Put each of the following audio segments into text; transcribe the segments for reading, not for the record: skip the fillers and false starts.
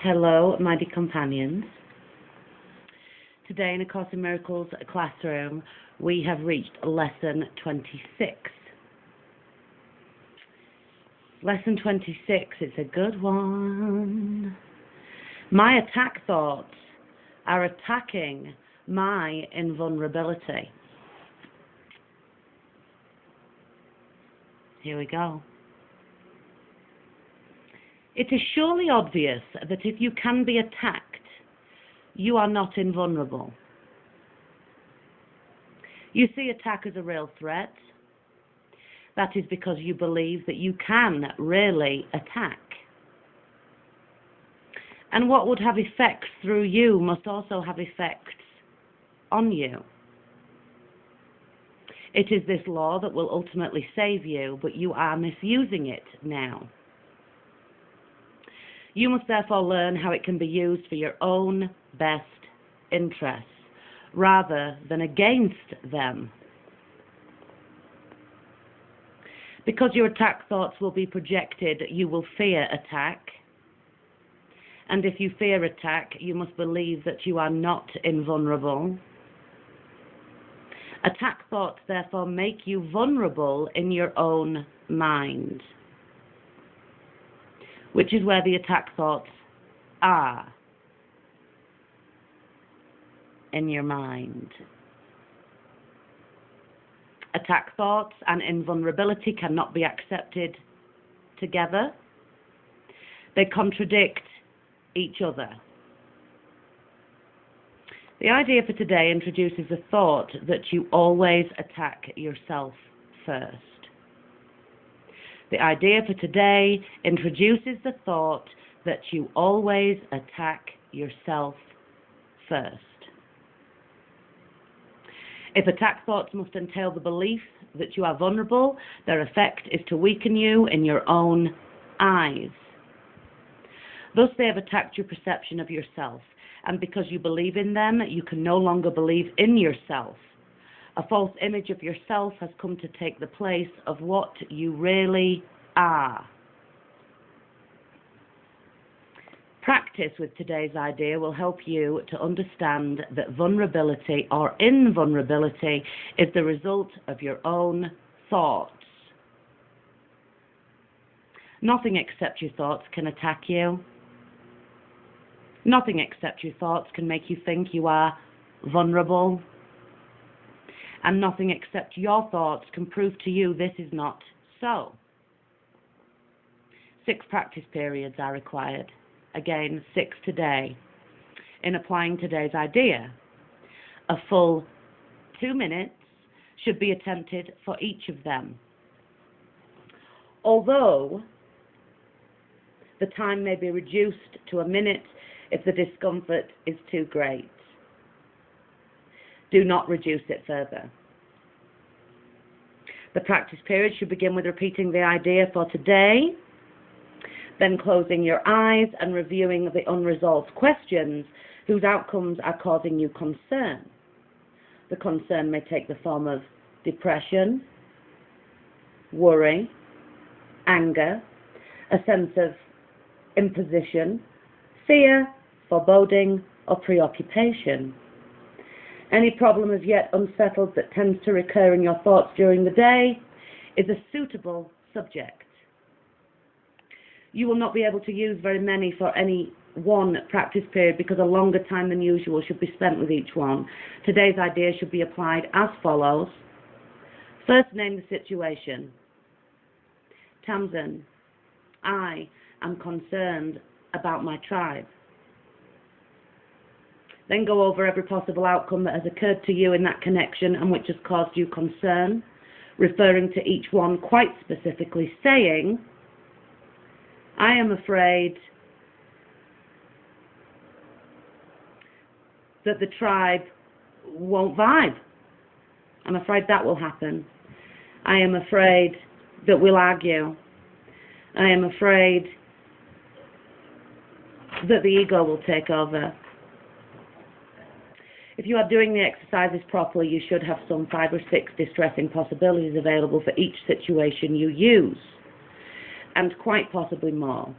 Hello, my dear companions. Today in A Course in Miracles classroom, we have reached lesson 26. Lesson 26, it's a good one. My attack thoughts are attacking my invulnerability. Here we go. It is surely obvious that if you can be attacked, you are not invulnerable. You see attack as a real threat. That is because you believe that you can really attack. And what would have effects through you must also have effects on you. It is this law that will ultimately save you, but you are misusing it now. You must therefore learn how it can be used for your own best interests, rather than against them. Because your attack thoughts will be projected, you will fear attack. And if you fear attack, you must believe that you are not invulnerable. Attack thoughts therefore make you vulnerable in your own mind, which is where the attack thoughts are, in your mind. Attack thoughts and invulnerability cannot be accepted together. They contradict each other. The idea for today introduces the thought that you always attack yourself first. The idea for today introduces the thought that you always attack yourself first. If attack thoughts must entail the belief that you are vulnerable, their effect is to weaken you in your own eyes. Thus they have attacked your perception of yourself, and because you believe in them, you can no longer believe in yourself. A false image of yourself has come to take the place of what you really are. Practice with today's idea will help you to understand that vulnerability or invulnerability is the result of your own thoughts. Nothing except your thoughts can attack you. Nothing except your thoughts can make you think you are vulnerable. And nothing except your thoughts can prove to you this is not so. 6 practice periods are required. Again, 6 today. In applying today's idea, a full 2 minutes should be attempted for each of them. Although the time may be reduced to a minute if the discomfort is too great. Do not reduce it further. The practice period should begin with repeating the idea for today, then closing your eyes and reviewing the unresolved questions whose outcomes are causing you concern. The concern may take the form of depression, worry, anger, a sense of imposition, fear, foreboding, or preoccupation. Any problem as yet unsettled that tends to recur in your thoughts during the day is a suitable subject. You will not be able to use very many for any one practice period because a longer time than usual should be spent with each one. Today's idea should be applied as follows. First, name the situation. Tamsin, I am concerned about my tribe. Then go over every possible outcome that has occurred to you in that connection and which has caused you concern, referring to each one quite specifically, saying, I am afraid that the tribe won't vibe. I'm afraid that will happen. I am afraid that we'll argue. I am afraid that the ego will take over. If you are doing the exercises properly, you should have some 5 or 6 distressing possibilities available for each situation you use, and quite possibly more.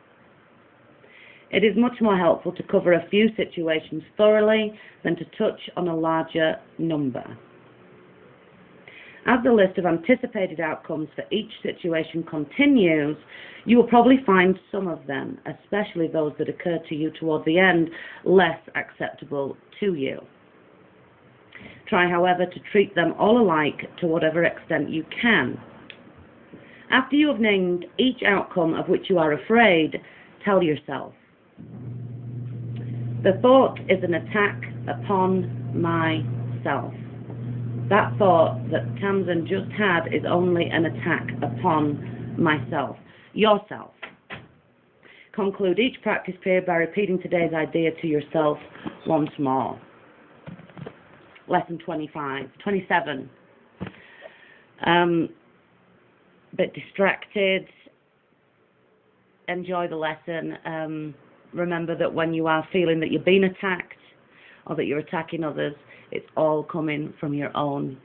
It is much more helpful to cover a few situations thoroughly than to touch on a larger number. As the list of anticipated outcomes for each situation continues, you will probably find some of them, especially those that occur to you toward the end, less acceptable to you. Try, however, to treat them all alike to whatever extent you can. After you have named each outcome of which you are afraid, tell yourself, the thought is an attack upon myself. That thought that Tamsin just had is only an attack upon myself, yourself. Conclude each practice period by repeating today's idea to yourself once more. Lesson 27. Bit distracted. Enjoy the lesson. Remember that when you are feeling that you're being attacked or that you're attacking others, it's all coming from your own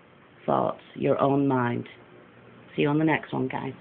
thoughts, your own mind. See you on the next one, guys.